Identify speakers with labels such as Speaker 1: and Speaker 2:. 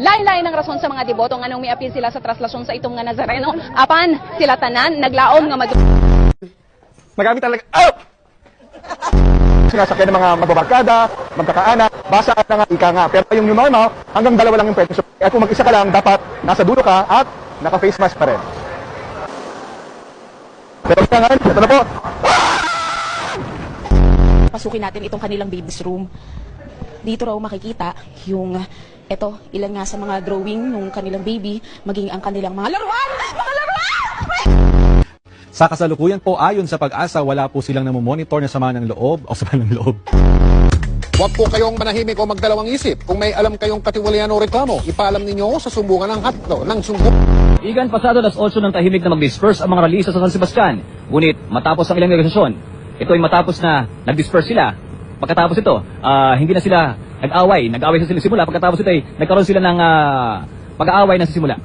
Speaker 1: Lain-lain ang rason sa mga deboto nga nung may apil sila sa traslasyon sa itong nga Nazareno. Apan, sila tanan, naglaom nga
Speaker 2: Magamit talaga, sinasakyan ng mga magbabarkada, magkakaanak, basa at nga ika nga. Pero yung new normal, hanggang 2 lang yung pwede. So, kung mag-isa ka lang, dapat nasa dulo ka at naka-face mask pa rin. Pero ngayon, ito na po.
Speaker 3: Pasukin natin itong kanilang baby's room. Dito raw makikita yung ilan nga sa mga drawing ng kanilang baby, maging ang kanilang mga laruan! Mga laruan!
Speaker 4: Sa kasalukuyan po, ayon sa Pag-asa, wala po silang namomonitor na sama ng loob o sama ng loob.
Speaker 5: Huwag po kayong manahimik o magdalawang isip. Kung may alam kayong katiwalian o reklamo, ipaalam ninyo sa sumbungan ng hatlo ng
Speaker 6: Igan pasado alas 8 ng tahimik na mag-disperse ang mga ralisa sa San Sebastian. Ngunit matapos ang ilang negosasyon, ito ay matapos na nag-disperse sila. Pagkatapos ito, hindi na sila nag-away. Nag-away sa simula. Pagkatapos ito ay nagkaroon sila ng pag-aaway na sa simula.